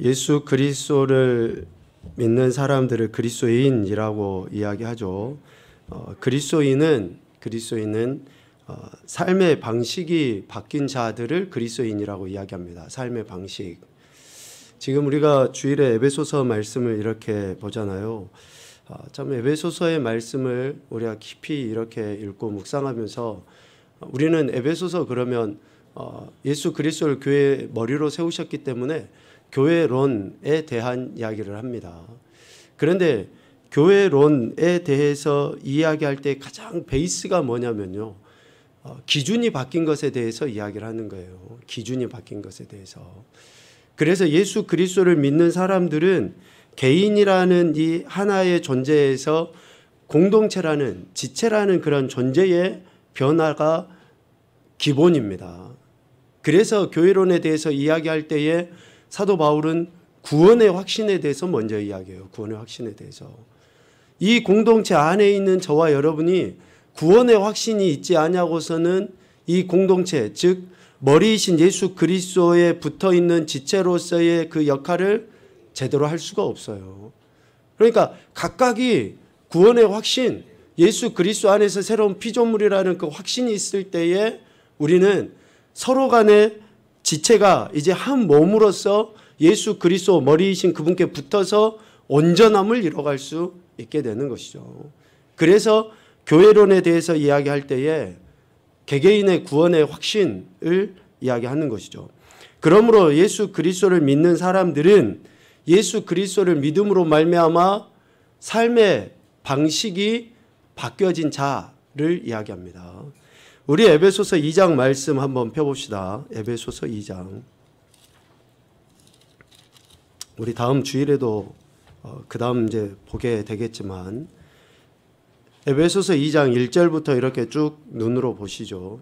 예수 그리스도를 믿는 사람들을 그리스도인이라고 이야기하죠. 그리스도인은 삶의 방식이 바뀐 자들을 그리스도인이라고 이야기합니다. 삶의 방식. 지금 우리가 주일에 에베소서 말씀을 이렇게 보잖아요. 참 에베소서의 말씀을 우리가 깊이 이렇게 읽고 묵상하면서 우리는 에베소서 그러면 예수 그리스도를 교회의 머리로 세우셨기 때문에 교회론에 대한 이야기를 합니다. 그런데 교회론에 대해서 이야기할 때 가장 베이스가 뭐냐면요, 기준이 바뀐 것에 대해서 이야기를 하는 거예요. 기준이 바뀐 것에 대해서. 그래서 예수 그리스도를 믿는 사람들은 개인이라는 이 하나의 존재에서 공동체라는, 지체라는 그런 존재의 변화가 기본입니다. 그래서 교회론에 대해서 이야기할 때에 사도 바울은 구원의 확신에 대해서 먼저 이야기해요. 구원의 확신에 대해서. 이 공동체 안에 있는 저와 여러분이 구원의 확신이 있지 않냐고서는 이 공동체, 즉 머리이신 예수 그리스도에 붙어있는 지체로서의 그 역할을 제대로 할 수가 없어요. 그러니까 각각이 구원의 확신, 예수 그리스도 안에서 새로운 피조물이라는 그 확신이 있을 때에 우리는 서로 간의 지체가 이제 한 몸으로서 예수 그리스도 머리이신 그분께 붙어서 온전함을 이뤄갈 수 있게 되는 것이죠. 그래서 교회론에 대해서 이야기할 때에 개개인의 구원의 확신을 이야기하는 것이죠. 그러므로 예수 그리스도를 믿는 사람들은 예수 그리스도를 믿음으로 말미암아 삶의 방식이 바뀌어진 자를 이야기합니다. 우리 에베소서 2장 말씀 한번 펴봅시다. 에베소서 2장. 우리 다음 주일에도 그 다음 이제 보게 되겠지만 에베소서 2장 1절부터 이렇게 쭉 눈으로 보시죠.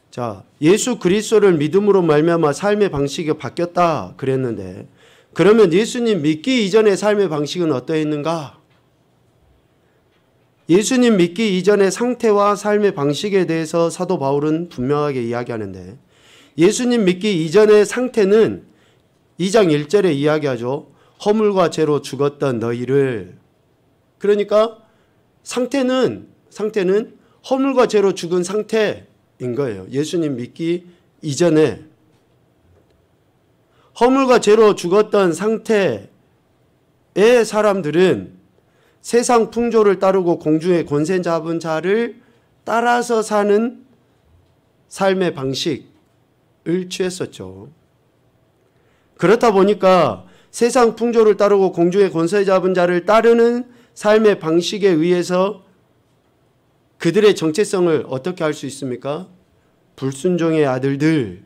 자, 예수 그리스도를 믿음으로 말미암아 삶의 방식이 바뀌었다 그랬는데, 그러면 예수님 믿기 이전의 삶의 방식은 어떠했는가? 예수님 믿기 이전의 상태와 삶의 방식에 대해서 사도 바울은 분명하게 이야기하는데, 예수님 믿기 이전의 상태는 2장 1절에 이야기하죠. 허물과 죄로 죽었던 너희를. 그러니까 상태는 허물과 죄로 죽은 상태인 거예요. 예수님 믿기 이전에 허물과 죄로 죽었던 상태의 사람들은 세상 풍조를 따르고 공중의 권세 잡은 자를 따라서 사는 삶의 방식을 취했었죠. 그렇다 보니까 세상 풍조를 따르고 공중의 권세 잡은 자를 따르는 삶의 방식에 의해서 그들의 정체성을 어떻게 할 수 있습니까? 불순종의 아들들이라고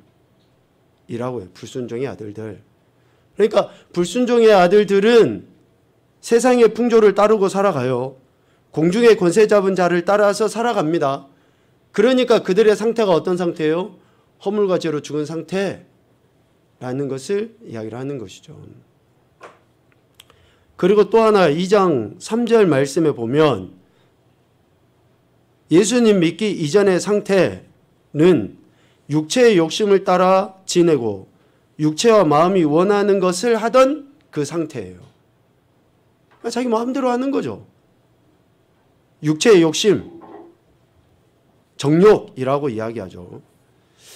해요. 불순종의 아들들. 그러니까 불순종의 아들들은 세상의 풍조를 따르고 살아가요. 공중의 권세 잡은 자를 따라서 살아갑니다. 그러니까 그들의 상태가 어떤 상태예요? 허물과 죄로 죽은 상태라는 것을 이야기를 하는 것이죠. 그리고 또 하나 2장 3절 말씀에 보면 예수님 믿기 이전의 상태는 육체의 욕심을 따라 지내고 육체와 마음이 원하는 것을 하던 그 상태예요. 자기 마음대로 하는 거죠. 육체의 욕심, 정욕이라고 이야기하죠.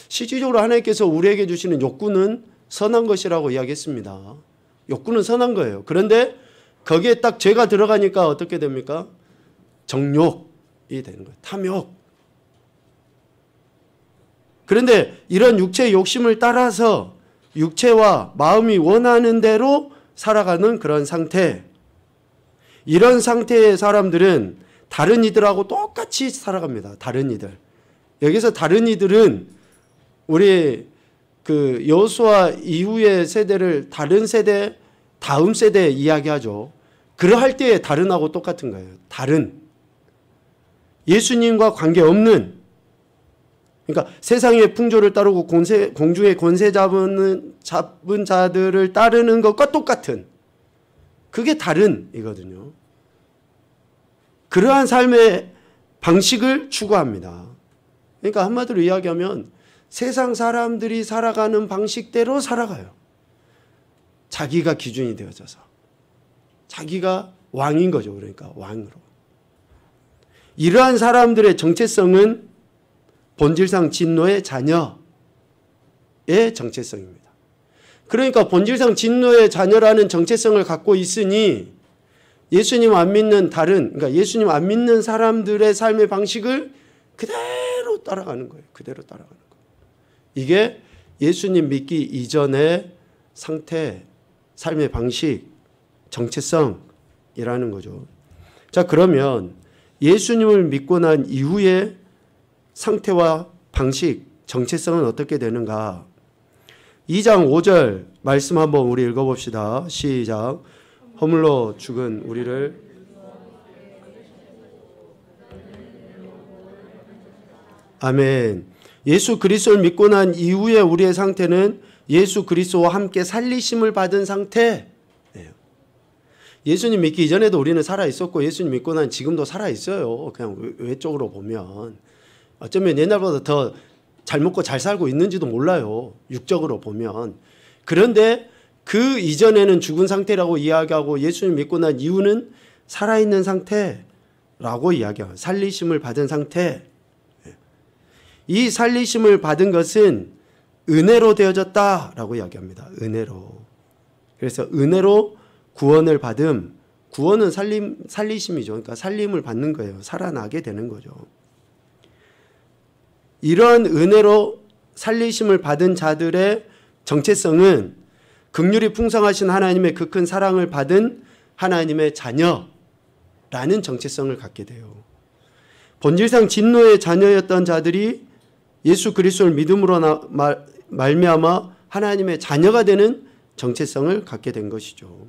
실질적으로 하나님께서 우리에게 주시는 욕구는 선한 것이라고 이야기했습니다. 욕구는 선한 거예요. 그런데 거기에 딱 죄가 들어가니까 어떻게 됩니까? 정욕이 되는 거예요. 탐욕. 그런데 이런 육체의 욕심을 따라서 육체와 마음이 원하는 대로 살아가는 그런 상태. 이런 상태의 사람들은 다른 이들하고 똑같이 살아갑니다. 다른 이들. 여기서 다른 이들은 우리 그 여호수아 이후의 세대를 다른 세대, 다음 세대 이야기하죠. 그러할 때의 다른하고 똑같은 거예요. 다른. 예수님과 관계없는, 그러니까 세상의 풍조를 따르고 공중의 권세 잡은 자들을 따르는 것과 똑같은, 그게 다른이거든요. 그러한 삶의 방식을 추구합니다. 그러니까 한마디로 이야기하면 세상 사람들이 살아가는 방식대로 살아가요. 자기가 기준이 되어져서 자기가 왕인 거죠. 그러니까 왕으로. 이러한 사람들의 정체성은 본질상 진노의 자녀의 정체성입니다. 그러니까 본질상 진노의 자녀라는 정체성을 갖고 있으니 예수님 안 믿는 그러니까 예수님 안 믿는 사람들의 삶의 방식을 그대로 따라가는 거예요. 그대로 따라가는 거예요. 이게 예수님 믿기 이전의 상태, 삶의 방식, 정체성이라는 거죠. 자, 그러면 예수님을 믿고 난 이후의 상태와 방식, 정체성은 어떻게 되는가? 2장 5절 말씀 한번 우리 읽어봅시다. 시작. 허물로 죽은 우리를 아멘. 예수 그리스도를 믿고 난 이후에 우리의 상태는 예수 그리스도와 함께 살리심을 받은 상태예요. 예수님 믿기 이전에도 우리는 살아있었고 예수님 믿고 난 지금도 살아있어요. 그냥 외적으로 보면. 어쩌면 옛날보다 더 잘 먹고 잘 살고 있는지도 몰라요. 육적으로 보면. 그런데 그 이전에는 죽은 상태라고 이야기하고 예수님 믿고 난 이후는 살아있는 상태라고 이야기해요. 살리심을 받은 상태. 이 살리심을 받은 것은 은혜로 되어졌다라고 이야기합니다. 은혜로. 그래서 은혜로 구원을 받음. 구원은 살리심이죠. 그러니까 살림을 받는 거예요. 살아나게 되는 거죠. 이런 은혜로 살리심을 받은 자들의 정체성은 긍휼이 풍성하신 하나님의 그 큰 사랑을 받은 하나님의 자녀라는 정체성을 갖게 돼요. 본질상 진노의 자녀였던 자들이 예수 그리스도를 믿음으로 말미암아 하나님의 자녀가 되는 정체성을 갖게 된 것이죠.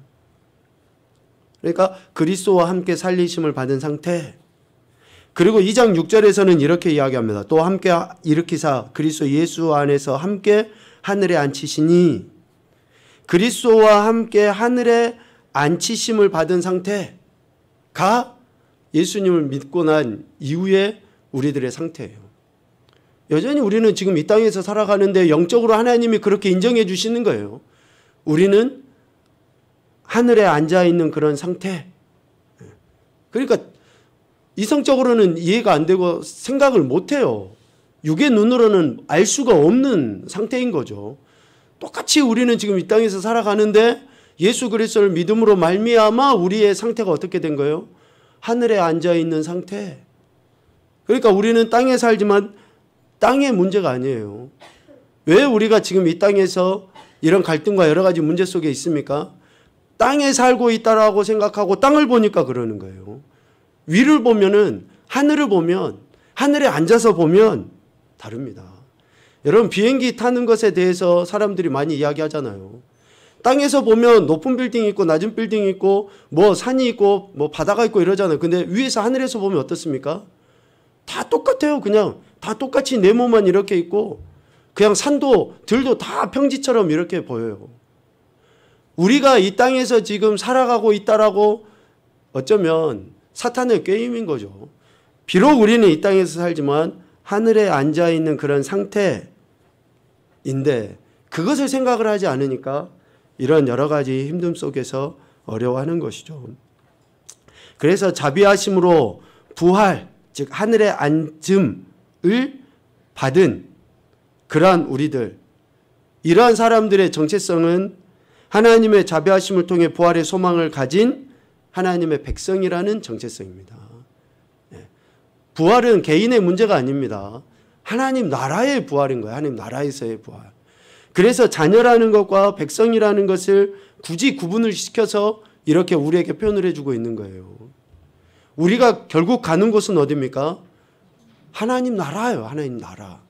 그러니까 그리스도와 함께 살리심을 받은 상태. 그리고 2장 6절에서는 이렇게 이야기합니다. 또 함께 일으키사 그리스도 예수 안에서 함께 하늘에 앉히시니 그리스도와 함께 하늘에 앉히심을 받은 상태가 예수님을 믿고 난 이후에 우리들의 상태예요. 여전히 우리는 지금 이 땅에서 살아가는데 영적으로 하나님이 그렇게 인정해 주시는 거예요. 우리는 하늘에 앉아 있는 그런 상태. 그러니까 이성적으로는 이해가 안 되고 생각을 못 해요. 육의 눈으로는 알 수가 없는 상태인 거죠. 똑같이 우리는 지금 이 땅에서 살아가는데 예수 그리스도를 믿음으로 말미암아 우리의 상태가 어떻게 된 거예요? 하늘에 앉아 있는 상태. 그러니까 우리는 땅에 살지만 땅의 문제가 아니에요. 왜 우리가 지금 이 땅에서 이런 갈등과 여러 가지 문제 속에 있습니까? 땅에 살고 있다라고 생각하고 땅을 보니까 그러는 거예요. 위를 보면은 하늘을 보면 하늘에 앉아서 보면 다릅니다. 여러분 비행기 타는 것에 대해서 사람들이 많이 이야기하잖아요. 땅에서 보면 높은 빌딩이 있고 낮은 빌딩이 있고 뭐 산이 있고 뭐 바다가 있고 이러잖아요. 근데 위에서 하늘에서 보면 어떻습니까? 다 똑같아요. 그냥 다 똑같이 네모만 이렇게 있고 그냥 산도 들도 다 평지처럼 이렇게 보여요. 우리가 이 땅에서 지금 살아가고 있다라고 어쩌면 사탄의 게임인 거죠. 비록 우리는 이 땅에서 살지만 하늘에 앉아있는 그런 상태인데 그것을 생각을 하지 않으니까 이런 여러 가지 힘듦 속에서 어려워하는 것이죠. 그래서 자비하심으로 부활, 즉 하늘의 앉음을 받은 그러한 우리들, 이러한 사람들의 정체성은 하나님의 자비하심을 통해 부활의 소망을 가진 하나님의 백성이라는 정체성입니다. 부활은 개인의 문제가 아닙니다. 하나님 나라의 부활인 거예요. 하나님 나라에서의 부활. 그래서 자녀라는 것과 백성이라는 것을 굳이 구분을 시켜서 이렇게 우리에게 표현을 해주고 있는 거예요. 우리가 결국 가는 곳은 어디입니까? 하나님 나라예요. 하나님 나라.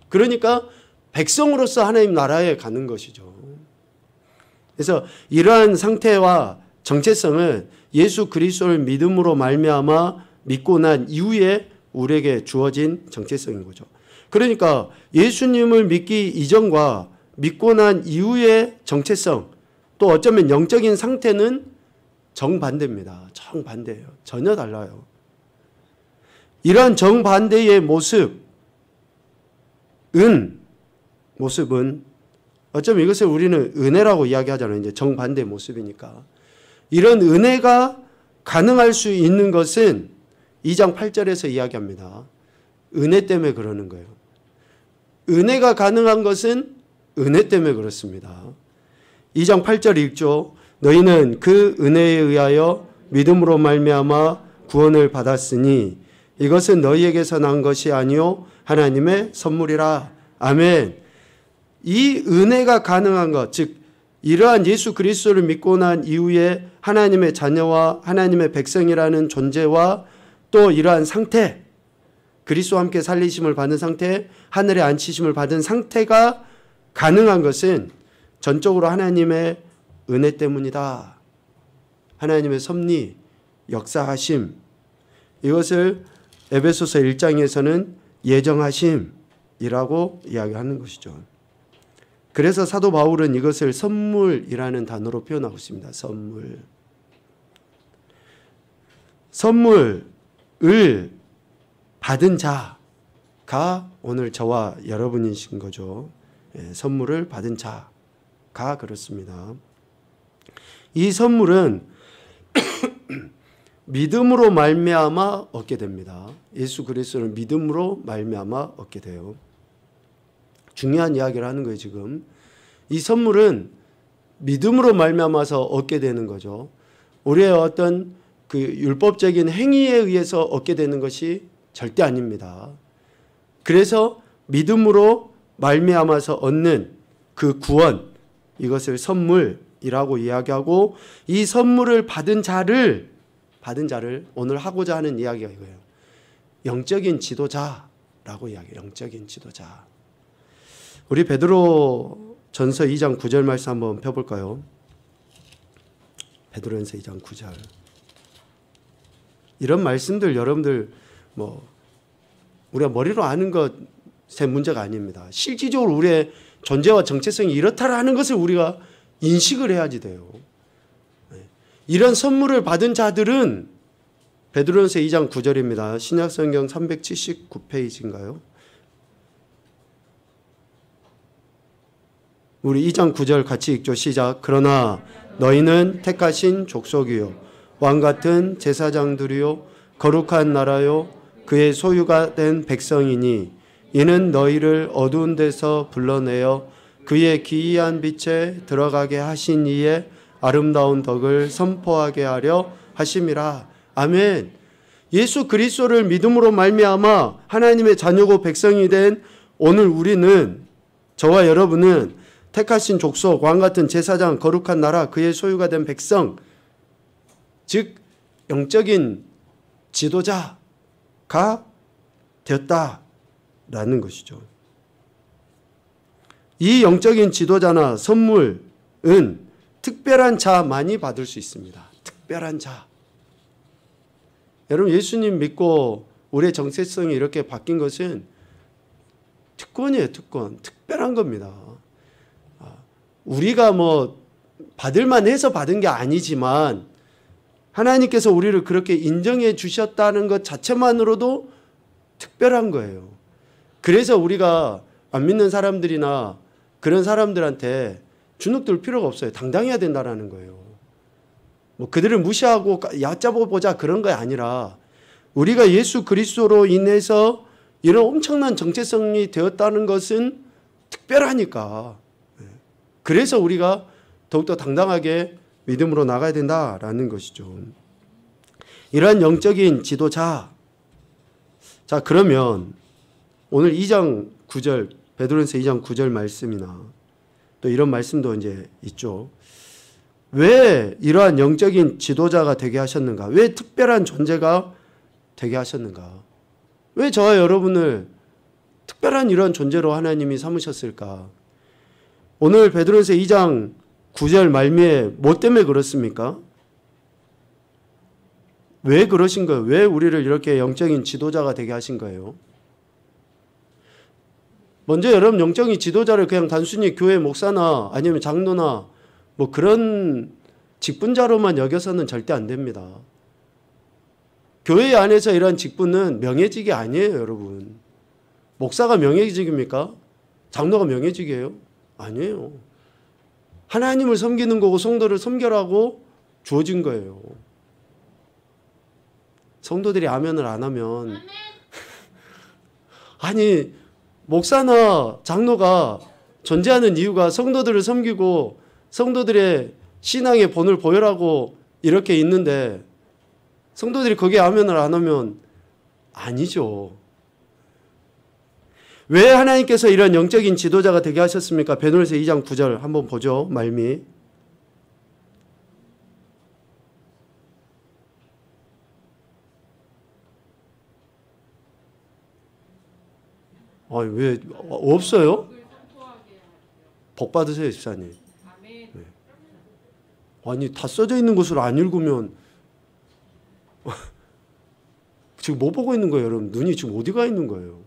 그러니까 백성으로서 하나님 나라에 가는 것이죠. 그래서 이러한 상태와 정체성은 예수 그리스도를 믿음으로 말미암아 믿고 난 이후에 우리에게 주어진 정체성인 거죠. 그러니까 예수님을 믿기 이전과 믿고 난 이후의 정체성, 또 어쩌면 영적인 상태는 정반대입니다. 정반대예요. 전혀 달라요. 이러한 정반대의 모습은 어쩌면 이것을 우리는 은혜라고 이야기하잖아요. 이제 정반대 모습이니까. 이런 은혜가 가능할 수 있는 것은 2장 8절에서 이야기합니다. 은혜 때문에 그러는 거예요. 은혜가 가능한 것은 은혜 때문에 그렇습니다. 2장 8절 읽죠. 너희는 그 은혜에 의하여 믿음으로 말미암아 구원을 받았으니 이것은 너희에게서 난 것이 아니요 하나님의 선물이라. 아멘. 이 은혜가 가능한 것, 즉 이러한 예수 그리스도를 믿고 난 이후에 하나님의 자녀와 하나님의 백성이라는 존재와 또 이러한 상태, 그리스도와 함께 살리심을 받은 상태, 하늘에 앉히심을 받은 상태가 가능한 것은 전적으로 하나님의 은혜 때문이다. 하나님의 섭리, 역사하심, 이것을 에베소서 1장에서는 예정하심이라고 이야기하는 것이죠. 그래서 사도 바울은 이것을 선물이라는 단어로 표현하고 있습니다. 선물. 선물을 받은 자가 오늘 저와 여러분이신 거죠. 선물을 받은 자가 그렇습니다. 이 선물은 믿음으로 말미암아 얻게 됩니다. 예수 그리스도를 믿음으로 말미암아 얻게 돼요. 중요한 이야기를 하는 거예요. 지금 이 선물은 믿음으로 말미암아서 얻게 되는 거죠. 우리의 어떤 그 율법적인 행위에 의해서 얻게 되는 것이 절대 아닙니다. 그래서 믿음으로 말미암아서 얻는 그 구원, 이것을 선물이라고 이야기하고, 이 선물을 받은 자를 오늘 하고자 하는 이야기가 이거예요. 영적인 지도자라고 이야기해요. 영적인 지도자. 우리 베드로 전서 2장 9절 말씀 한번 펴볼까요? 베드로전서 2장 9절. 이런 말씀들 여러분들 우리가 머리로 아는 것의 문제가 아닙니다. 실질적으로 우리의 존재와 정체성이 이렇다라는 것을 우리가 인식을 해야지 돼요. 이런 선물을 받은 자들은 베드로전서 2장 9절입니다. 신약성경 379페이지인가요? 우리 2장 9절 같이 읽죠. 시작. 그러나 너희는 택하신 족속이요 왕같은 제사장들이요 거룩한 나라요 그의 소유가 된 백성이니 이는 너희를 어두운 데서 불러내어 그의 기이한 빛에 들어가게 하신 이의 아름다운 덕을 선포하게 하려 하심이라. 아멘. 예수 그리스도를 믿음으로 말미암아 하나님의 자녀고 백성이 된 오늘 우리는, 저와 여러분은 택하신 족속, 왕같은 제사장, 거룩한 나라, 그의 소유가 된 백성, 즉 영적인 지도자가 되었다라는 것이죠. 이 영적인 지도자나 선물은 특별한 자만이 받을 수 있습니다. 특별한 자. 여러분, 예수님 믿고 우리의 정체성이 이렇게 바뀐 것은 특권이에요. 특권. 특별한 겁니다. 우리가 받을만 해서 받은 게 아니지만 하나님께서 우리를 그렇게 인정해 주셨다는 것 자체만으로도 특별한 거예요. 그래서 우리가 안 믿는 사람들이나 그런 사람들한테 주눅들 필요가 없어요. 당당해야 된다는 거예요. 그들을 무시하고 얕잡아 보자 그런 게 아니라, 우리가 예수 그리스도로 인해서 이런 엄청난 정체성이 되었다는 것은 특별하니까, 그래서 우리가 더욱더 당당하게 믿음으로 나가야 된다라는 것이죠. 이러한 영적인 지도자. 자, 그러면 오늘 2장 9절, 베드로전서 2장 9절 말씀이나 또 이런 말씀도 이제 있죠. 왜 이러한 영적인 지도자가 되게 하셨는가? 왜 특별한 존재가 되게 하셨는가? 왜 저와 여러분을 특별한 이런 존재로 하나님이 삼으셨을까? 오늘 베드로전서 2장 9절 말미에 뭐 때문에 그렇습니까? 왜 그러신 거예요? 왜 우리를 이렇게 영적인 지도자가 되게 하신 거예요? 먼저 여러분, 영적인 지도자를 그냥 단순히 교회 목사나 아니면 장로나 그런 직분자로만 여겨서는 절대 안 됩니다. 교회 안에서 이런 직분은 명예직이 아니에요, 여러분. 목사가 명예직입니까? 장로가 명예직이에요? 아니에요. 하나님을 섬기는 거고 성도를 섬겨라고 주어진 거예요. 성도들이 아멘을 안 하면 아니 목사나 장로가 존재하는 이유가 성도들을 섬기고 성도들의 신앙의 본을 보여라고 이렇게 있는데 성도들이 거기에 아멘을 안 하면 아니죠. 왜 하나님께서 이런 영적인 지도자가 되게 하셨습니까? 베드로서 2장 9절 한번 보죠. 말미. 왜 없어요? 복 받으세요, 집사님. 네. 아니 다 써져 있는 것을 안 읽으면 지금 뭐 보고 있는 거예요, 여러분? 눈이 지금 어디가 있는 거예요?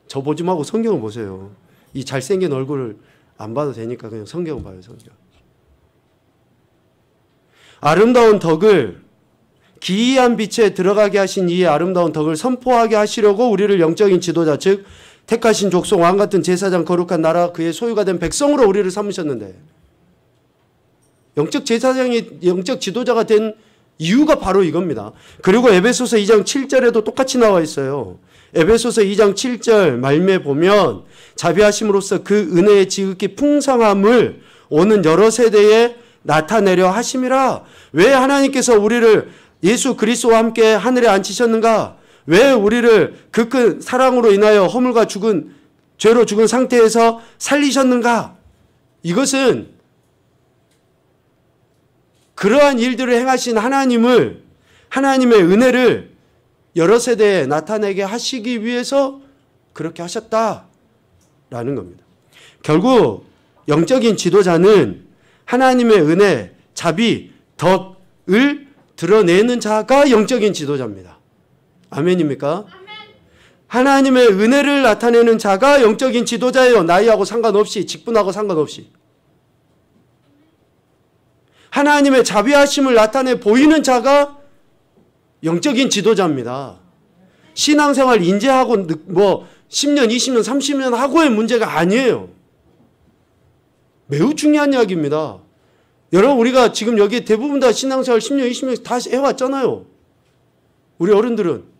저 보지 말고 성경을 보세요. 이 잘생긴 얼굴을 안 봐도 되니까 그냥 성경 봐요, 성경. 아름다운 덕을 기이한 빛에 들어가게 하신 이의 아름다운 덕을 선포하게 하시려고 우리를 영적인 지도자, 즉 택하신 족속, 왕 같은 제사장, 거룩한 나라, 그의 소유가 된 백성으로 우리를 삼으셨는데 영적 제사장이 영적 지도자가 된 이유가 바로 이겁니다. 그리고 에베소서 2장 7절에도 똑같이 나와 있어요. 에베소서 2장 7절 말미에 보면 자비하심으로써 그 은혜의 지극히 풍성함을 오는 여러 세대에 나타내려 하심이라. 왜 하나님께서 우리를 예수 그리스도와 함께 하늘에 앉히셨는가? 왜 우리를 그 큰 사랑으로 인하여 허물과 죽은 죄로 죽은 상태에서 살리셨는가? 이것은 그러한 일들을 행하신 하나님의 은혜를 여러 세대에 나타내게 하시기 위해서 그렇게 하셨다라는 겁니다. 결국 영적인 지도자는 하나님의 은혜, 자비, 덕을 드러내는 자가 영적인 지도자입니다. 아멘입니까? 하나님의 은혜를 나타내는 자가 영적인 지도자예요. 나이하고 상관없이, 직분하고 상관없이. 하나님의 자비하심을 나타내 보이는 자가 영적인 지도자입니다. 신앙생활 인재하고 뭐 10년, 20년, 30년 하고의 문제가 아니에요. 매우 중요한 이야기입니다. 여러분, 우리가 지금 여기 대부분 다 신앙생활 10년, 20년 다 해왔잖아요. 우리 어른들은.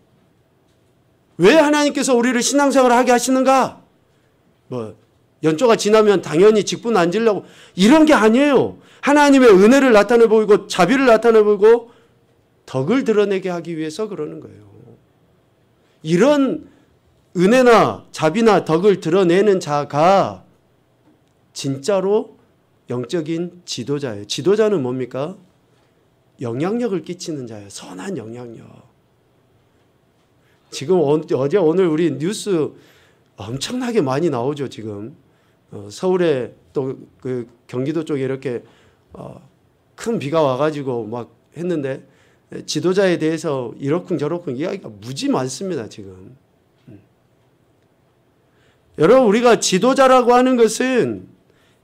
왜 하나님께서 우리를 신앙생활을 하게 하시는가? 뭐 연초가 지나면 당연히 직분 앉으려고 이런 게 아니에요. 하나님의 은혜를 나타내 보이고 자비를 나타내 보이고 덕을 드러내게 하기 위해서 그러는 거예요. 이런 은혜나 자비나 덕을 드러내는 자가 진짜로 영적인 지도자예요. 지도자는 뭡니까? 영향력을 끼치는 자예요. 선한 영향력. 지금 어제 오늘 우리 뉴스 엄청나게 많이 나오죠. 지금 서울에 또 그 경기도 쪽에 이렇게 큰 비가 와가지고 막 했는데 지도자에 대해서 이러쿵저러쿵 이야기가 무지 많습니다. 지금. 여러분, 우리가 지도자라고 하는 것은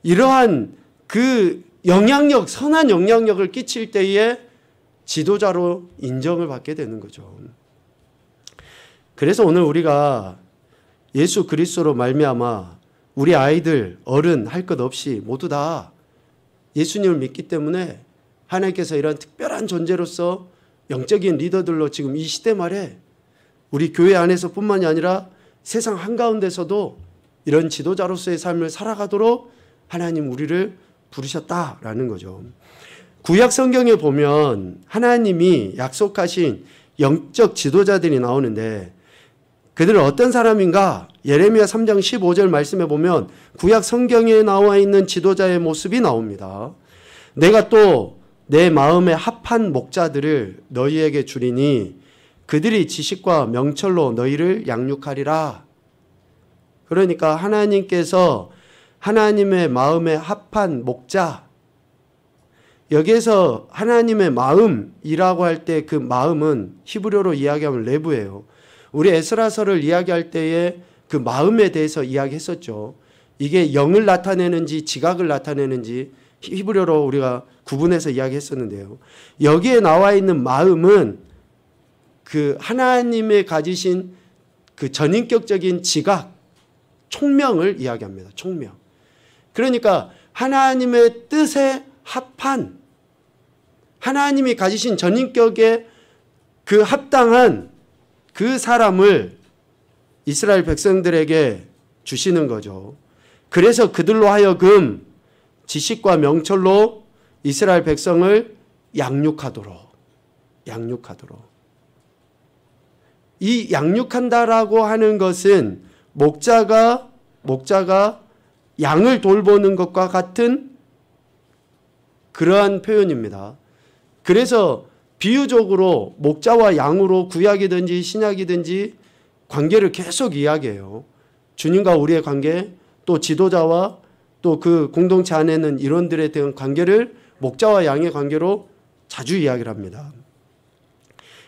이러한 그 영향력, 선한 영향력을 끼칠 때에 지도자로 인정을 받게 되는 거죠. 그래서 오늘 우리가 예수 그리스도로 말미암아 우리 아이들, 어른 할 것 없이 모두 다 예수님을 믿기 때문에 하나님께서 이런 특별한 존재로서 영적인 리더들로 지금 이 시대 말에 우리 교회 안에서뿐만이 아니라 세상 한가운데서도 이런 지도자로서의 삶을 살아가도록 하나님 우리를 부르셨다라는 거죠. 구약 성경에 보면 하나님이 약속하신 영적 지도자들이 나오는데 그들은 어떤 사람인가? 예레미야 3장 15절 말씀에 보면 구약 성경에 나와 있는 지도자의 모습이 나옵니다. 내가 또 내 마음에 합한 목자들을 너희에게 주리니 그들이 지식과 명철로 너희를 양육하리라. 그러니까 하나님께서 하나님의 마음에 합한 목자, 여기에서 하나님의 마음이라고 할 때 그 마음은 히브리어로 이야기하면 레브예요. 우리 에스라서를 이야기할 때에 그 마음에 대해서 이야기했었죠. 이게 영을 나타내는지 지각을 나타내는지 히브리어로 우리가 구분해서 이야기했었는데요. 여기에 나와 있는 마음은 그 하나님의 가지신 그 전인격적인 지각, 총명을 이야기합니다. 총명. 그러니까 하나님의 뜻에 합한, 하나님이 가지신 전인격에 그 합당한 그 사람을 이스라엘 백성들에게 주시는 거죠. 그래서 그들로 하여금 지식과 명철로 이스라엘 백성을 양육하도록. 이 양육한다라고 하는 것은 목자가 양을 돌보는 것과 같은 그러한 표현입니다. 그래서 비유적으로 목자와 양으로 구약이든지 신약이든지 관계를 계속 이야기해요. 주님과 우리의 관계, 또 지도자와 또 그 공동체 안에는 일원들에 대한 관계를 목자와 양의 관계로 자주 이야기를 합니다.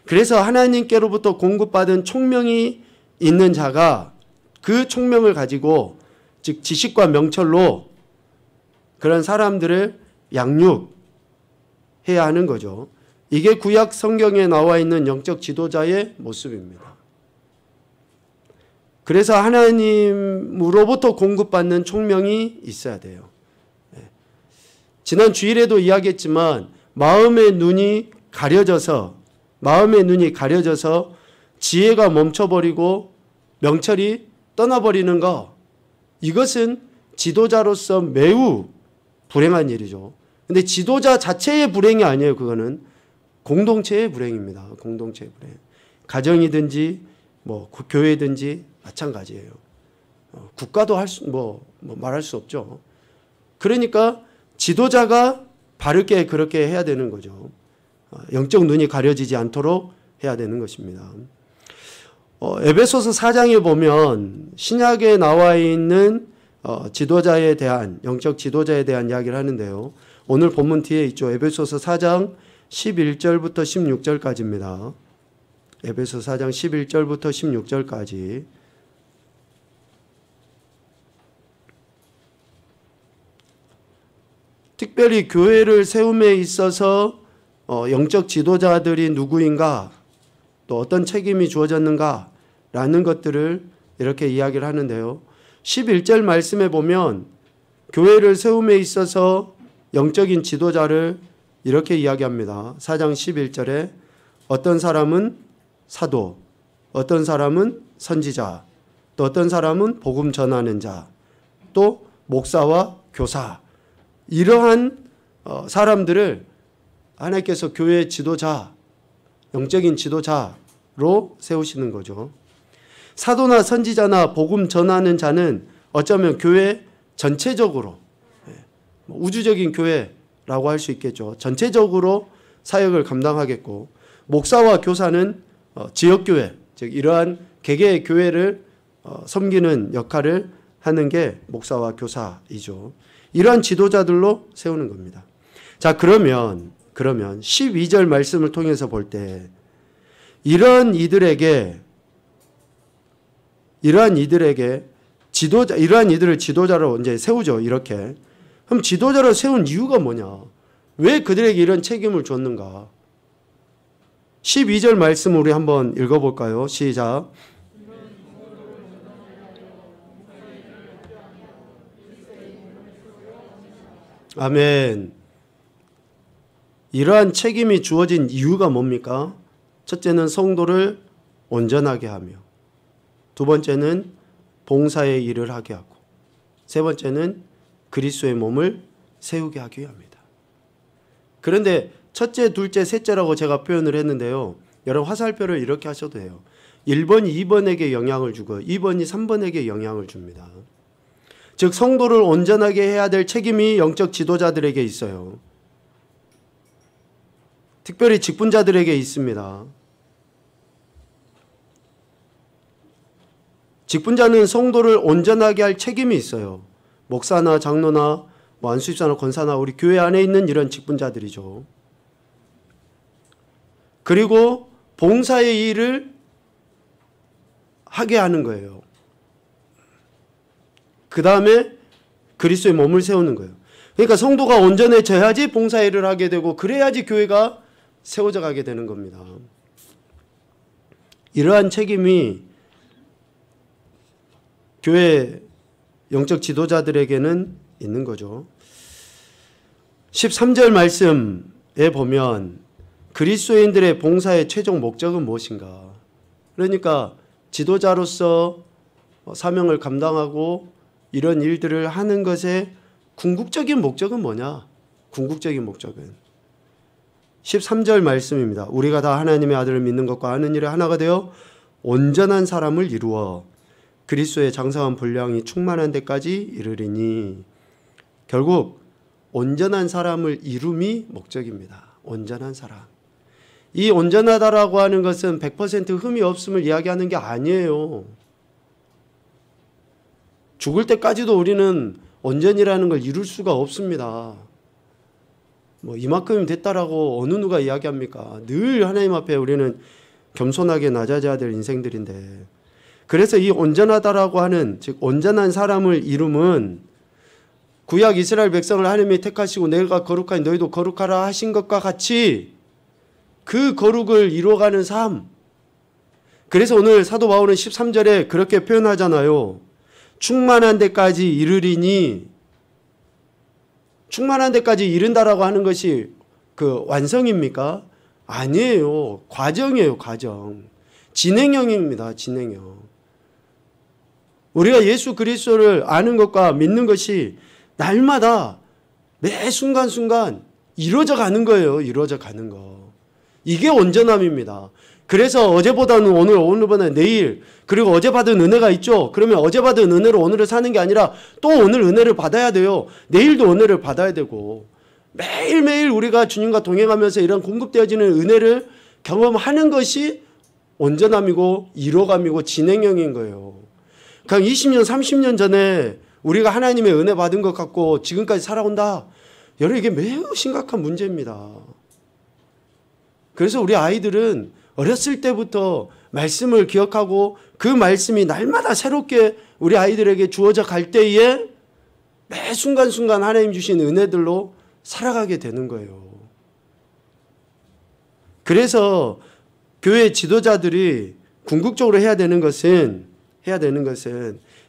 그래서 하나님께로부터 공급받은 총명이 있는 자가 그 총명을 가지고, 즉 지식과 명철로 그런 사람들을 양육해야 하는 거죠. 이게 구약 성경에 나와 있는 영적 지도자의 모습입니다. 그래서 하나님으로부터 공급받는 총명이 있어야 돼요. 지난 주일에도 이야기했지만 마음의 눈이 가려져서 지혜가 멈춰버리고 명철이 떠나버리는 거, 이것은 지도자로서 매우 불행한 일이죠. 근데 지도자 자체의 불행이 아니에요. 그거는 공동체의 불행입니다. 공동체의 불행. 가정이든지 교회든지 마찬가지예요. 국가도 말할 수 없죠. 그러니까 지도자가 바르게 그렇게 해야 되는 거죠. 영적 눈이 가려지지 않도록 해야 되는 것입니다. 에베소서 4장에 보면 신약에 나와 있는 지도자에 대한, 영적 지도자에 대한 이야기를 하는데요. 오늘 본문 뒤에 있죠. 에베소서 4장 11절부터 16절까지입니다. 에베소 4장 11절부터 16절까지. 특별히 교회를 세움에 있어서 영적 지도자들이 누구인가, 또 어떤 책임이 주어졌는가라는 것들을 이렇게 이야기를 하는데요. 11절 말씀에 보면 교회를 세움에 있어서 영적인 지도자를 이렇게 이야기합니다. 4장 11절에 어떤 사람은 사도, 어떤 사람은 선지자, 또 어떤 사람은 복음 전하는 자, 또 목사와 교사, 이러한 사람들을 하나님께서 교회의 지도자, 영적인 지도자로 세우시는 거죠. 사도나 선지자나 복음 전하는 자는 어쩌면 교회 전체적으로, 우주적인 교회라고 할 수 있겠죠. 전체적으로 사역을 감당하겠고, 목사와 교사는 지역교회, 즉 이러한 개개의 교회를 섬기는 역할을 하는 게 목사와 교사이죠. 이러한 지도자들로 세우는 겁니다. 자, 그러면 12절 말씀을 통해서 볼 때 이러한 이들을 지도자로 이제 세우죠. 이렇게. 그럼 지도자로 세운 이유가 뭐냐? 왜 그들에게 이런 책임을 줬는가? 12절 말씀 우리 한번 읽어볼까요? 시작. 아멘. 이러한 책임이 주어진 이유가 뭡니까? 첫째는 성도를 온전하게 하며, 두 번째는 봉사의 일을 하게 하고, 세 번째는 그리스도의 몸을 세우게 하기 위함이다. 그런데 첫째, 둘째, 셋째라고 제가 표현을 했는데요. 여러분 화살표를 이렇게 하셔도 돼요. 1번이 2번에게 영향을 주고 2번이 3번에게 영향을 줍니다. 즉 성도를 온전하게 해야 될 책임이 영적 지도자들에게 있어요. 특별히 직분자들에게 있습니다. 직분자는 성도를 온전하게 할 책임이 있어요. 목사나 장로나 안수집사나 권사나 우리 교회 안에 있는 이런 직분자들이죠. 그리고 봉사의 일을 하게 하는 거예요. 그 다음에 그리스도의 몸을 세우는 거예요. 그러니까 성도가 온전해져야지 봉사의 일을 하게 되고, 그래야지 교회가 세워져 가게 되는 겁니다. 이러한 책임이 교회 영적 지도자들에게는 있는 거죠. 13절 말씀에 보면 그리스도인들의 봉사의 최종 목적은 무엇인가? 그러니까 지도자로서 사명을 감당하고 이런 일들을 하는 것의 궁극적인 목적은 뭐냐? 궁극적인 목적은 13절 말씀입니다. 우리가 다 하나님의 아들을 믿는 것과 아는 일에 하나가 되어 온전한 사람을 이루어 그리스도의 장성한 분량이 충만한 데까지 이르리니, 결국 온전한 사람을 이룸이 목적입니다. 온전한 사람. 이 온전하다라고 하는 것은 100% 흠이 없음을 이야기하는 게 아니에요. 죽을 때까지도 우리는 온전이라는 걸 이룰 수가 없습니다. 뭐 이만큼이면 됐다라고 어느 누가 이야기합니까? 늘 하나님 앞에 우리는 겸손하게 낮아져야 될 인생들인데, 그래서 이 온전하다라고 하는, 즉 온전한 사람을 이룸은 구약 이스라엘 백성을 하나님이 택하시고 내가 거룩하니 너희도 거룩하라 하신 것과 같이 그 거룩을 이루어가는 삶. 그래서 오늘 사도 바울은 13절에 그렇게 표현하잖아요. 충만한 데까지 이르리니, 충만한 데까지 이른다라고 하는 것이 그 완성입니까? 아니에요. 과정이에요, 과정. 진행형입니다, 진행형. 우리가 예수 그리스도를 아는 것과 믿는 것이 날마다 매 순간순간 이루어져 가는 거예요. 이루어져 가는 거. 이게 온전함입니다. 그래서 어제보다는 오늘, 오늘보다는 내일, 그리고 어제 받은 은혜가 있죠. 그러면 어제 받은 은혜로 오늘을 사는 게 아니라 또 오늘 은혜를 받아야 돼요. 내일도 은혜를 받아야 되고, 매일매일 우리가 주님과 동행하면서 이런 공급되어지는 은혜를 경험하는 것이 온전함이고 이로감이고 진행형인 거예요. 그냥 20년, 30년 전에 우리가 하나님의 은혜 받은 것 같고 지금까지 살아온다. 여러분, 이게 매우 심각한 문제입니다. 그래서 우리 아이들은 어렸을 때부터 말씀을 기억하고 그 말씀이 날마다 새롭게 우리 아이들에게 주어져 갈 때에 매 순간순간 하나님 주신 은혜들로 살아가게 되는 거예요. 그래서 교회 지도자들이 궁극적으로 해야 되는 것은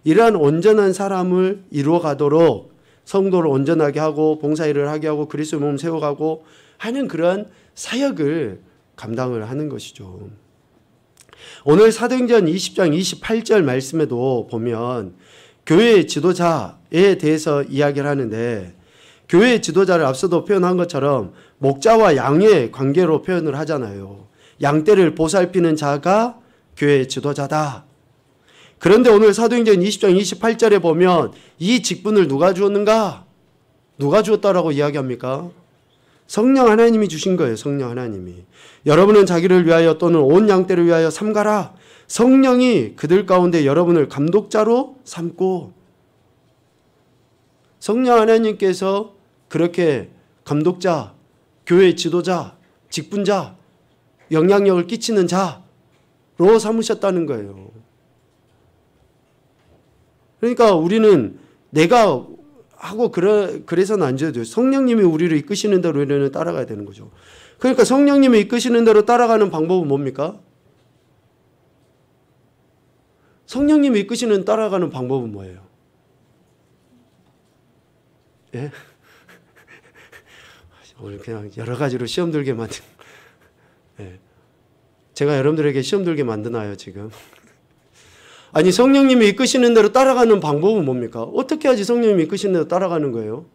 이러한 온전한 사람을 이루어 가도록 성도를 온전하게 하고 봉사일을 하게 하고 그리스도의 몸을 세워가고 하는 그러한 사역을 감당을 하는 것이죠. 오늘 사도행전 20장 28절 말씀에도 보면 교회의 지도자에 대해서 이야기를 하는데, 교회의 지도자를 앞서도 표현한 것처럼 목자와 양의 관계로 표현을 하잖아요. 양떼를 보살피는 자가 교회의 지도자다. 그런데 오늘 사도행전 20장 28절에 보면 이 직분을 누가 주었는가? 누가 주었다라고 이야기합니까? 성령 하나님이 주신 거예요. 성령 하나님이. 여러분은 자기를 위하여 또는 온 양떼를 위하여 삼가라. 성령이 그들 가운데 여러분을 감독자로 삼고, 성령 하나님께서 그렇게 감독자, 교회 지도자, 직분자, 영향력을 끼치는 자로 삼으셨다는 거예요. 그러니까 우리는 내가 하고 그래서는 안 돼요. 성령님이 우리를 이끄시는 대로 우리는 따라가야 되는 거죠. 그러니까 성령님이 이끄시는 대로 따라가는 방법은 뭡니까? 성령님이 이끄시는 따라가는 방법은 뭐예요? 예? 오늘 그냥 여러 가지로 시험 들게 만든, 예. 제가 여러분들에게 시험 들게 만드나요, 지금? 아니, 성령님이 이끄시는 대로 따라가는 방법은 뭡니까? 어떻게 하지 성령님이 이끄시는 대로 따라가는 거예요?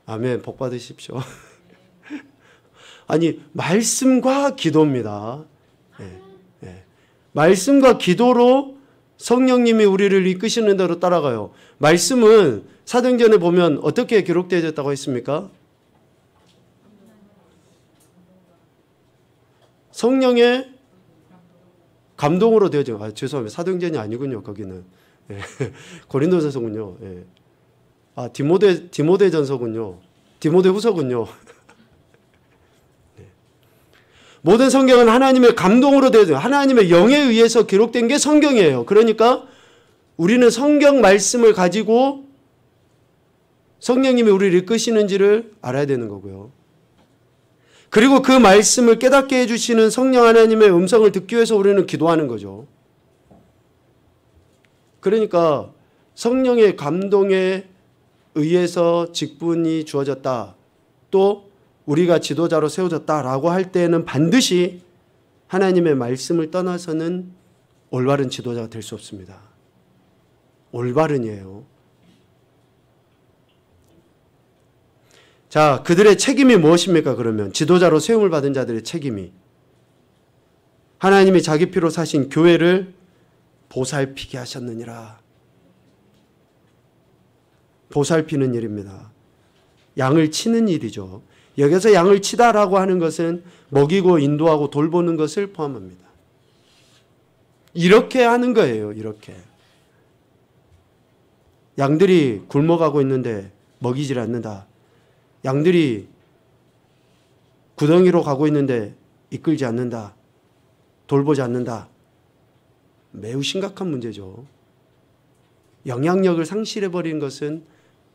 아멘, 복 받으십시오. 아니, 말씀과 기도입니다. 예, 예. 말씀과 기도로 성령님이 우리를 이끄시는 대로 따라가요. 말씀은 사도행전에 보면 어떻게 기록되어졌다고 했습니까? 성령의 감동으로 되어져. 죄송합니다. 사도행전이 아니군요. 거기는. 예. 고린도전서군요. 예. 디모데전서군요. 디모데후서군요. 네. 모든 성경은 하나님의 감동으로 되어져. 하나님의 영에 의해서 기록된 게 성경이에요. 그러니까 우리는 성경 말씀을 가지고 성령님이 우리를 이끄시는지를 알아야 되는 거고요. 그리고 그 말씀을 깨닫게 해주시는 성령 하나님의 음성을 듣기 위해서 우리는 기도하는 거죠. 그러니까 성령의 감동에 의해서 직분이 주어졌다, 또 우리가 지도자로 세워졌다라고 할 때에는 반드시 하나님의 말씀을 떠나서는 올바른 지도자가 될 수 없습니다. 올바른이에요. 자, 그들의 책임이 무엇입니까? 그러면 지도자로 세움을 받은 자들의 책임이, 하나님이 자기 피로 사신 교회를 보살피게 하셨느니라. 보살피는 일입니다. 양을 치는 일이죠. 여기서 양을 치다라고 하는 것은 먹이고 인도하고 돌보는 것을 포함합니다. 이렇게 하는 거예요. 이렇게. 양들이 굶어가고 있는데 먹이질 않는다. 양들이 구덩이로 가고 있는데 이끌지 않는다. 돌보지 않는다. 매우 심각한 문제죠. 영향력을 상실해버린 것은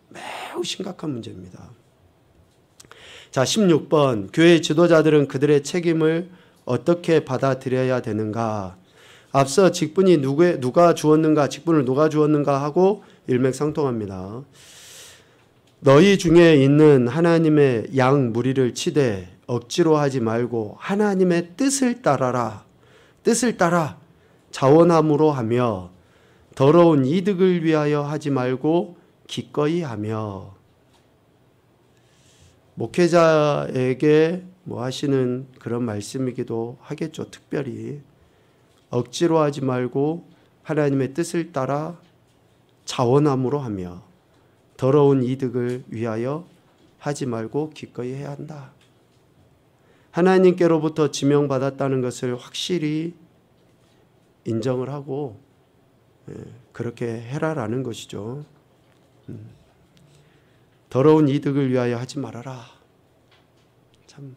매우 심각한 문제입니다. 자, 16번. 교회 지도자들은 그들의 책임을 어떻게 받아들여야 되는가? 앞서 직분이 누가 주었는가, 직분을 누가 주었는가 하고 일맥상통합니다. 너희 중에 있는 하나님의 양 무리를 치되 억지로 하지 말고 하나님의 뜻을 따라라. 뜻을 따라 자원함으로 하며 더러운 이득을 위하여 하지 말고 기꺼이 하며. 목회자에게 하시는 그런 말씀이기도 하겠죠. 특별히 억지로 하지 말고 하나님의 뜻을 따라 자원함으로 하며 더러운 이득을 위하여 하지 말고 기꺼이 해야 한다. 하나님께로부터 지명받았다는 것을 확실히 인정을 하고 그렇게 해라라는 것이죠. 더러운 이득을 위하여 하지 말아라. 참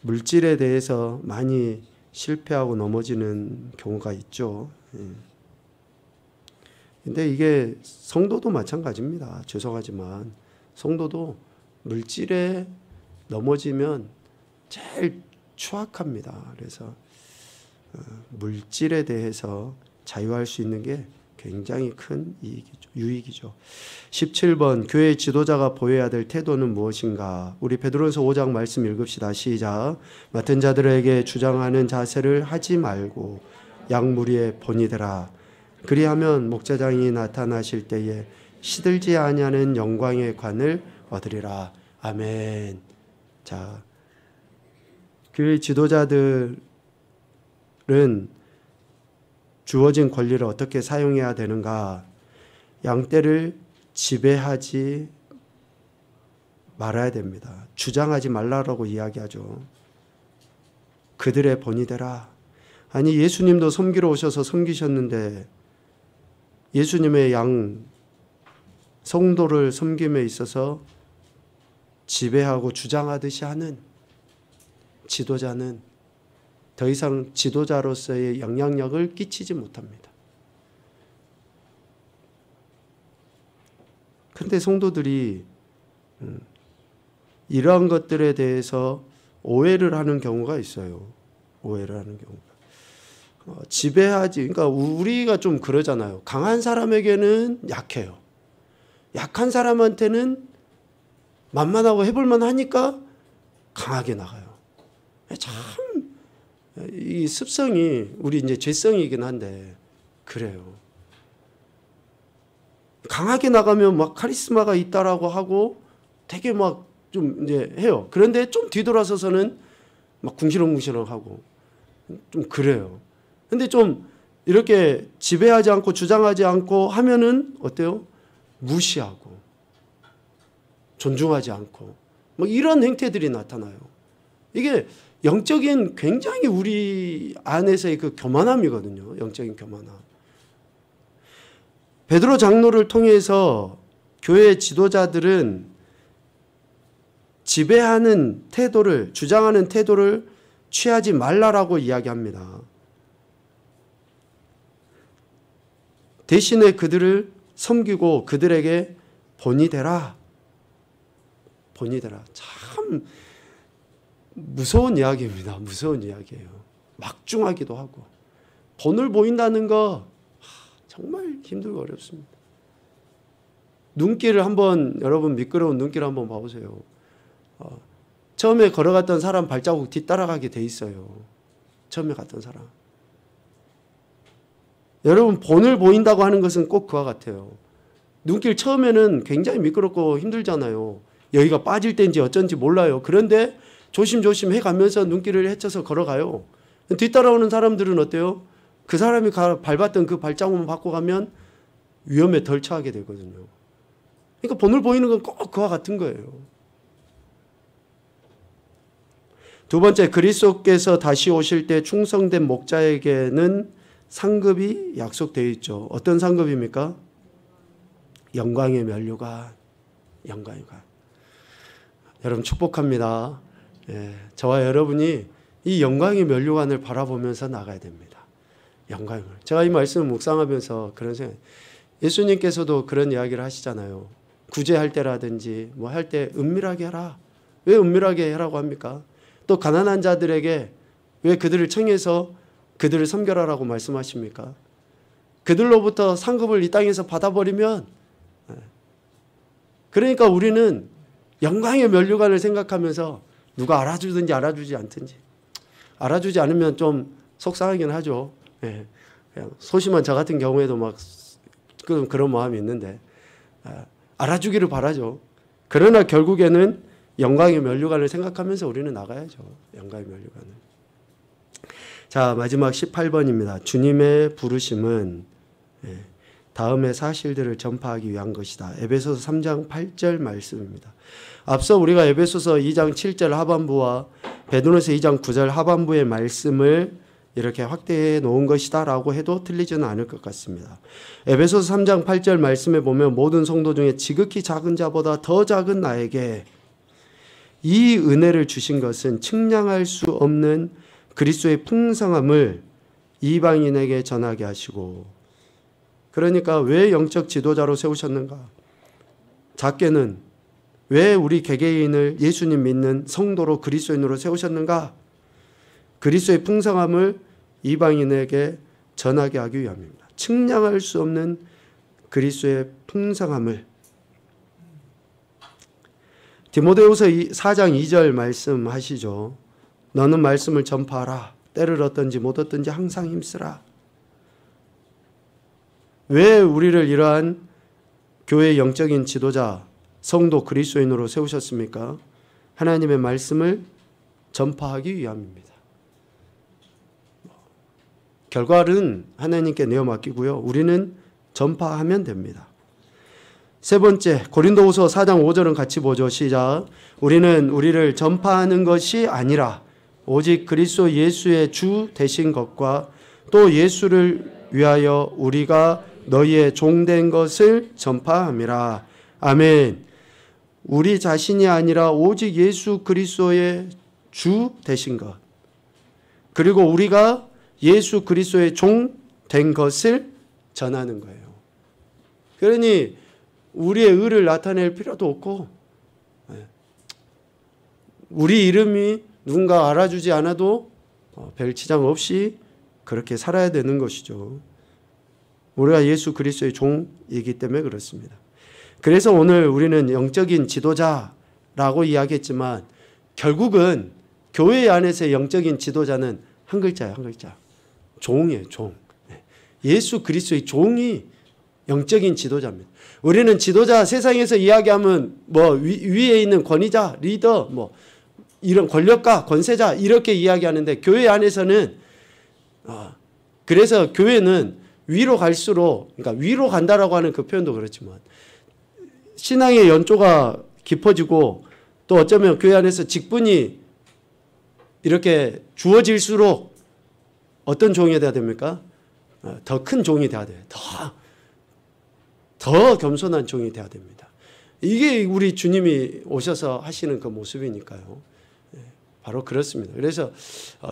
물질에 대해서 많이 실패하고 넘어지는 경우가 있죠. 근데 이게 성도도 마찬가지입니다. 죄송하지만 성도도 물질에 넘어지면 제일 추악합니다. 그래서 물질에 대해서 자유할 수 있는 게 굉장히 큰 유익이죠. 17번. 교회 지도자가 보여야 될 태도는 무엇인가? 우리 베드로전서 5장 말씀 읽읍시다. 시작. 맡은 자들에게 주장하는 자세를 하지 말고 양무리의 본이 되라. 그리하면 목자장이 나타나실 때에 시들지 아니하는 영광의 관을 얻으리라. 아멘. 자, 교회 지도자들은 주어진 권리를 어떻게 사용해야 되는가? 양떼를 지배하지 말아야 됩니다. 주장하지 말라라고 이야기하죠. 그들의 본이 되라. 아니, 예수님도 섬기러 오셔서 섬기셨는데 예수님의 양 성도를 섬김에 있어서 지배하고 주장하듯이 하는 지도자는 더 이상 지도자로서의 영향력을 끼치지 못합니다. 그런데 성도들이 이러한 것들에 대해서 오해를 하는 경우가 있어요. 오해를 하는 경우가. 지배하지, 그러니까 우리가 좀 그러잖아요. 강한 사람에게는 약해요. 약한 사람한테는 만만하고 해볼만 하니까 강하게 나가요. 참, 이 습성이 우리 이제 죄성이긴 한데, 그래요. 강하게 나가면 막 카리스마가 있다라고 하고 되게 막 좀 이제 해요. 그런데 좀 뒤돌아서서는 막 궁시렁궁시렁 하고 좀 그래요. 근데 좀 이렇게 지배하지 않고 주장하지 않고 하면은 어때요? 무시하고 존중하지 않고 뭐 이런 행태들이 나타나요. 이게 영적인 굉장히 우리 안에서의 그 교만함이거든요. 영적인 교만함. 베드로 장로를 통해서 교회 지도자들은 지배하는 태도를, 주장하는 태도를 취하지 말라라고 이야기합니다. 대신에 그들을 섬기고 그들에게 본이 되라. 본이 되라. 참 무서운 이야기입니다. 무서운 이야기예요. 막중하기도 하고. 본을 보인다는 거 정말 힘들고 어렵습니다. 눈길을 한번, 여러분 미끄러운 눈길 한번 봐보세요. 처음에 걸어갔던 사람 발자국 뒤따라가게 돼 있어요. 처음에 갔던 사람. 여러분 본을 보인다고 하는 것은 꼭 그와 같아요. 눈길 처음에는 굉장히 미끄럽고 힘들잖아요. 여기가 빠질 때인지 어쩐지 몰라요. 그런데 조심조심 해가면서 눈길을 헤쳐서 걸어가요. 뒤따라오는 사람들은 어때요? 그 사람이 밟았던 그 발자국만 받고 가면 위험에 덜 처하게 되거든요. 그러니까 본을 보이는 건 꼭 그와 같은 거예요. 두 번째, 그리스도께서 다시 오실 때 충성된 목자에게는 상급이 약속되어 있죠. 어떤 상급입니까? 영광의 면류관. 영광의 관. 여러분 축복합니다. 저와 여러분이 이 영광의 면류관을 바라보면서 나가야 됩니다. 영광을. 제가 이 말씀을 묵상하면서 그런 생각. 예수님께서도 그런 이야기를 하시잖아요. 구제할 때라든지 뭐 할 때 은밀하게 하라. 왜 은밀하게 하라고 합니까? 또 가난한 자들에게 왜 그들을 청해서 그들을 섬겨라라고 말씀하십니까? 그들로부터 상급을 이 땅에서 받아버리면, 그러니까 우리는 영광의 면류관을 생각하면서 누가 알아주든지 알아주지 않든지, 알아주지 않으면 좀 속상하긴 하죠. 그냥 소심한 저 같은 경우에도 막 그런 마음이 있는데, 알아주기를 바라죠. 그러나 결국에는 영광의 면류관을 생각하면서 우리는 나가야죠. 영광의 면류관을. 자, 마지막 18번입니다. 주님의 부르심은 다음의 사실들을 전파하기 위한 것이다. 에베소서 3장 8절 말씀입니다. 앞서 우리가 에베소서 2장 7절 하반부와 베드로서 2장 9절 하반부의 말씀을 이렇게 확대해 놓은 것이다 라고 해도 틀리지는 않을 것 같습니다. 에베소서 3장 8절 말씀에 보면 모든 성도 중에 지극히 작은 자보다 더 작은 나에게 이 은혜를 주신 것은 측량할 수 없는 그리스도의 풍성함을 이방인에게 전하게 하시고, 그러니까 왜 영적 지도자로 세우셨는가? 작게는 왜 우리 개개인을 예수님 믿는 성도로 그리스도인으로 세우셨는가? 그리스도의 풍성함을 이방인에게 전하게 하기 위함입니다. 측량할 수 없는 그리스도의 풍성함을. 디모데후서 4장 2절 말씀하시죠. 너는 말씀을 전파하라. 때를 얻든지 못 얻든지 항상 힘쓰라. 왜 우리를 이러한 교회의 영적인 지도자, 성도 그리스도인으로 세우셨습니까? 하나님의 말씀을 전파하기 위함입니다. 결과는 하나님께 내어 맡기고요. 우리는 전파하면 됩니다. 세 번째, 고린도후서 4장 5절은 같이 보죠. 시작. 우리는 우리를 전파하는 것이 아니라 오직 그리스도 예수의 주 되신 것과 또 예수를 위하여 우리가 너희의 종된 것을 전파함이라. 아멘. 우리 자신이 아니라 오직 예수 그리스도의 주 되신 것, 그리고 우리가 예수 그리스도의 종 된 것을 전하는 거예요. 그러니 우리의 의를 나타낼 필요도 없고, 우리 이름이 누군가 알아주지 않아도 별 지장 없이 그렇게 살아야 되는 것이죠. 우리가 예수 그리스도의 종이기 때문에 그렇습니다. 그래서 오늘 우리는 영적인 지도자라고 이야기했지만 결국은 교회 안에서의 영적인 지도자는 한 글자예요. 한 글자. 종이에요. 종. 예수 그리스도의 종이 영적인 지도자입니다. 우리는 지도자, 세상에서 이야기하면 뭐 위에 있는 권위자, 리더, 뭐 이런 권력가, 권세자 이렇게 이야기하는데 교회 안에서는 그래서 교회는 위로 갈수록, 그러니까 위로 간다라고 하는 그 표현도 그렇지만 신앙의 연조가 깊어지고 또 어쩌면 교회 안에서 직분이 이렇게 주어질수록 어떤 종이 돼야 됩니까? 더 큰 종이 돼야 돼요. 더 겸손한 종이 돼야 됩니다. 이게 우리 주님이 오셔서 하시는 그 모습이니까요. 바로 그렇습니다. 그래서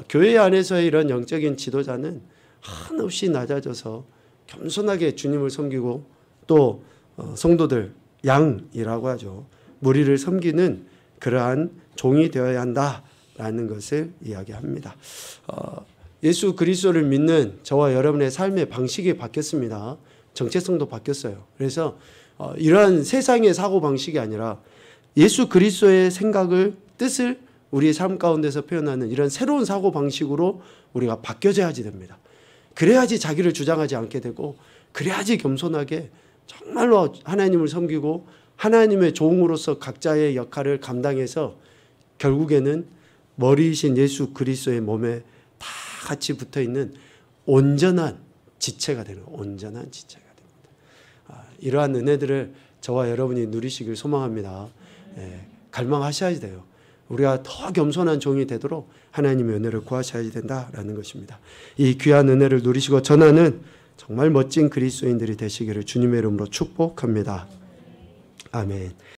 교회 안에서의 이런 영적인 지도자는 한없이 낮아져서 겸손하게 주님을 섬기고 또 성도들, 양이라고 하죠. 무리를 섬기는 그러한 종이 되어야 한다라는 것을 이야기합니다. 예수 그리스도를 믿는 저와 여러분의 삶의 방식이 바뀌었습니다. 정체성도 바뀌었어요. 그래서 이러한 세상의 사고방식이 아니라 예수 그리스도의 생각을, 뜻을 우리의 삶 가운데서 표현하는 이런 새로운 사고방식으로 우리가 바뀌어져야지 됩니다. 그래야지 자기를 주장하지 않게 되고, 그래야지 겸손하게 정말로 하나님을 섬기고 하나님의 종으로서 각자의 역할을 감당해서 결국에는 머리이신 예수 그리스도의 몸에 다 같이 붙어있는 온전한 지체가 되는, 온전한 지체가 됩니다. 이러한 은혜들을 저와 여러분이 누리시길 소망합니다. 갈망하셔야 돼요. 우리가 더 겸손한 종이 되도록 하나님의 은혜를 구하셔야 된다라는 것입니다. 이 귀한 은혜를 누리시고 전하는 정말 멋진 그리스도인들이 되시기를 주님의 이름으로 축복합니다. 아멘.